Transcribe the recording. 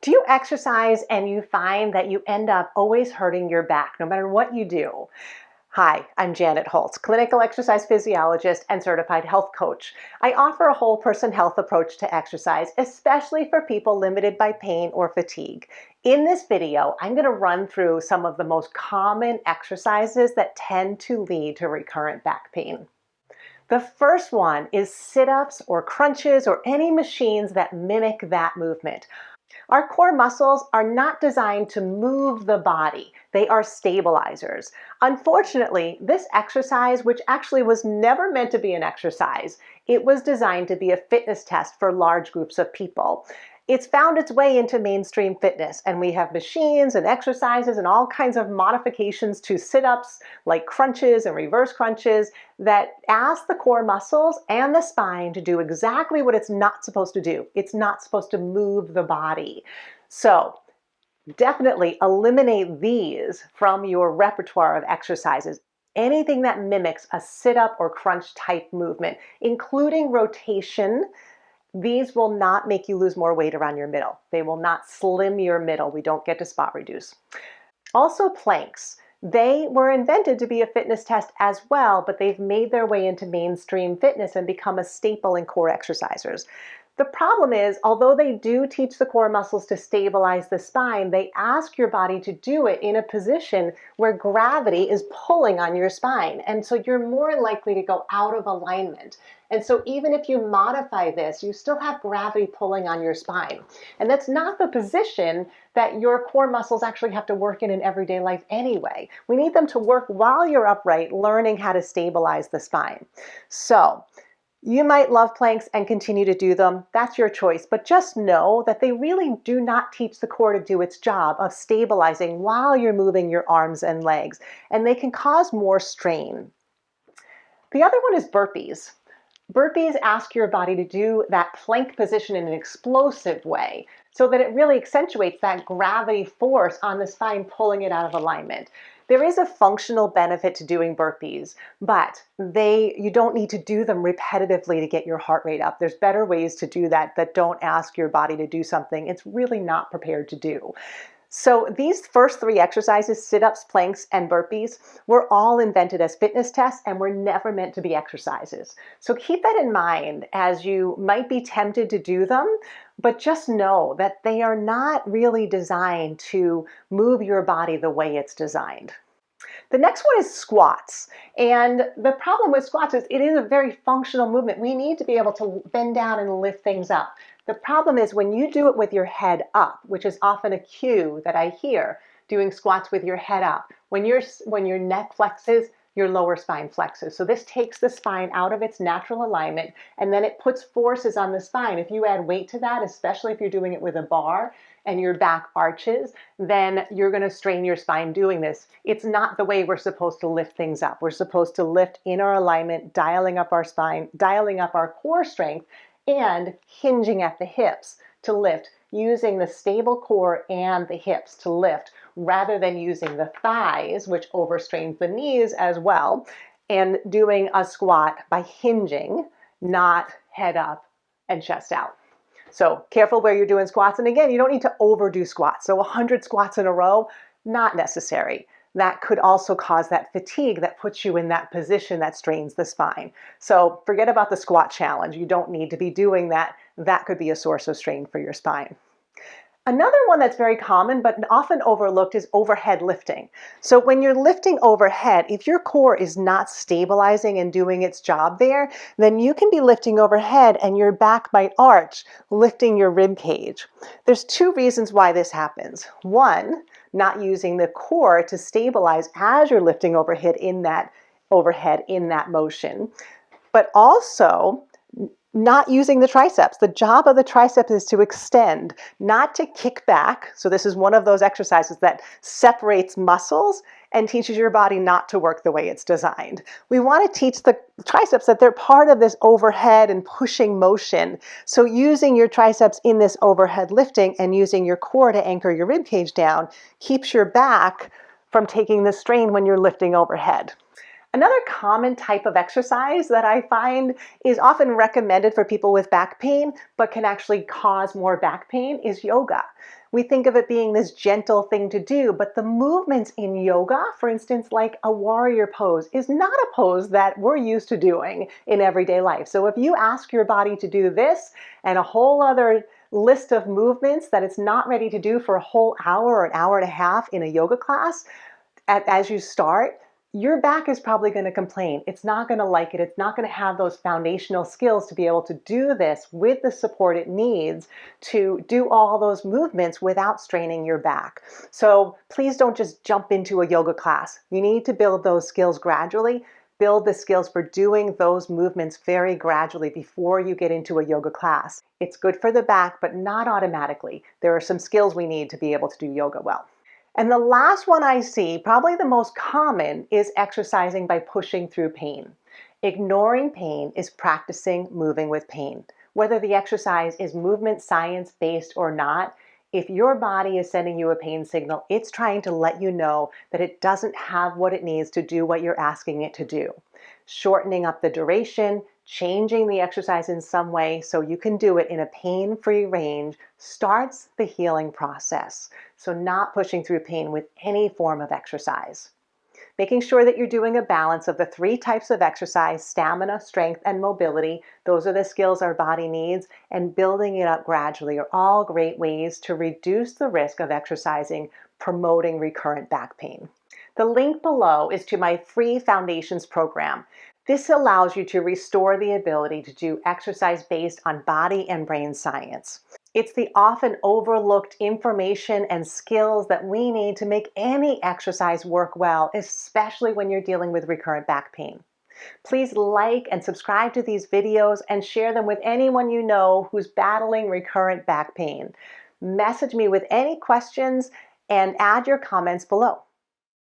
Do you exercise and you find that you end up always hurting your back no matter what you do? Hi, I'm Janet Holtz, clinical exercise physiologist and certified health coach. I offer a whole person health approach to exercise, especially for people limited by pain or fatigue. In this video, I'm going to run through some of the most common exercises that tend to lead to recurrent back pain. The first one is sit-ups or crunches or any machines that mimic that movement. Our core muscles are not designed to move the body. They are stabilizers. Unfortunately, this exercise, which actually was never meant to be an exercise, it was designed to be a fitness test for large groups of people. It's found its way into mainstream fitness, and we have machines and exercises and all kinds of modifications to sit-ups like crunches and reverse crunches that ask the core muscles and the spine to do exactly what it's not supposed to do. It's not supposed to move the body. So definitely eliminate these from your repertoire of exercises. Anything that mimics a sit-up or crunch type movement, including rotation. These will not make you lose more weight around your middle. They will not slim your middle. We don't get to spot reduce. Also planks. They were invented to be a fitness test as well, but they've made their way into mainstream fitness and become a staple in core exercisers. The problem is, although they do teach the core muscles to stabilize the spine, they ask your body to do it in a position where gravity is pulling on your spine. And so you're more likely to go out of alignment. And so even if you modify this, you still have gravity pulling on your spine. And that's not the position that your core muscles actually have to work in everyday life anyway. We need them to work while you're upright, learning how to stabilize the spine. So you might love planks and continue to do them. That's your choice. But just know that they really do not teach the core to do its job of stabilizing while you're moving your arms and legs. And they can cause more strain. The other one is burpees. Burpees ask your body to do that plank position in an explosive way so that it really accentuates that gravity force on the spine, pulling it out of alignment. There is a functional benefit to doing burpees, but you don't need to do them repetitively to get your heart rate up. There's better ways to do that don't ask your body to do something it's really not prepared to do. So these first three exercises, sit-ups, planks, and burpees, were all invented as fitness tests and were never meant to be exercises. So keep that in mind as you might be tempted to do them, but just know that they are not really designed to move your body the way it's designed. The next one is squats. And the problem with squats is it is a very functional movement. We need to be able to bend down and lift things up. The problem is when you do it with your head up, which is often a cue that I hear, doing squats with your head up. When your neck flexes, your lower spine flexes. So this takes the spine out of its natural alignment, and then it puts forces on the spine. If you add weight to that, especially if you're doing it with a bar and your back arches, then you're going to strain your spine doing this. It's not the way we're supposed to lift things up. We're supposed to lift in our alignment, dialing up our spine, dialing up our core strength, and hinging at the hips to lift, using the stable core and the hips to lift, rather than using the thighs, which overstrains the knees as well, and doing a squat by hinging, not head up and chest out. So careful where you're doing squats. And again, you don't need to overdo squats. So 100 squats in a row, not necessary. That could also cause that fatigue that puts you in that position that strains the spine. So forget about the squat challenge. You don't need to be doing that. That could be a source of strain for your spine. Another one that's very common but often overlooked is overhead lifting. So when you're lifting overhead, if your core is not stabilizing and doing its job there, then you can be lifting overhead and your back might arch, lifting your rib cage. There's two reasons why this happens. One, not using the core to stabilize as you're lifting overhead in that motion, but also not using the triceps. The job of the triceps is to extend, not to kick back. So this is one of those exercises that separates muscles and teaches your body not to work the way it's designed. We want to teach the triceps that they're part of this overhead and pushing motion. So using your triceps in this overhead lifting and using your core to anchor your rib cage down keeps your back from taking the strain when you're lifting overhead. Another common type of exercise that I find is often recommended for people with back pain, but can actually cause more back pain, is yoga. We think of it being this gentle thing to do, but the movements in yoga, for instance, like a warrior pose, is not a pose that we're used to doing in everyday life. So if you ask your body to do this and a whole other list of movements that it's not ready to do for a whole hour or an hour and a half in a yoga class, as you start, your back is probably going to complain. It's not going to like it. It's not going to have those foundational skills to be able to do this with the support it needs to do all those movements without straining your back. So please don't just jump into a yoga class. You need to build those skills gradually. Build the skills for doing those movements very gradually before you get into a yoga class. It's good for the back, but not automatically. There are some skills we need to be able to do yoga well. And the last one I see, probably the most common, is exercising by pushing through pain. Ignoring pain is practicing moving with pain. Whether the exercise is movement science based or not, if your body is sending you a pain signal, it's trying to let you know that it doesn't have what it needs to do what you're asking it to do. Shortening up the duration, changing the exercise in some way so you can do it in a pain-free range starts the healing process. So not pushing through pain with any form of exercise. Making sure that you're doing a balance of the 3 types of exercise: stamina, strength, and mobility. Those are the skills our body needs, and building it up gradually are all great ways to reduce the risk of exercising, promoting recurrent back pain. The link below is to my free Foundations program. This allows you to restore the ability to do exercise based on body and brain science. It's the often overlooked information and skills that we need to make any exercise work well, especially when you're dealing with recurrent back pain. Please like and subscribe to these videos and share them with anyone you know who's battling recurrent back pain. Message me with any questions and add your comments below.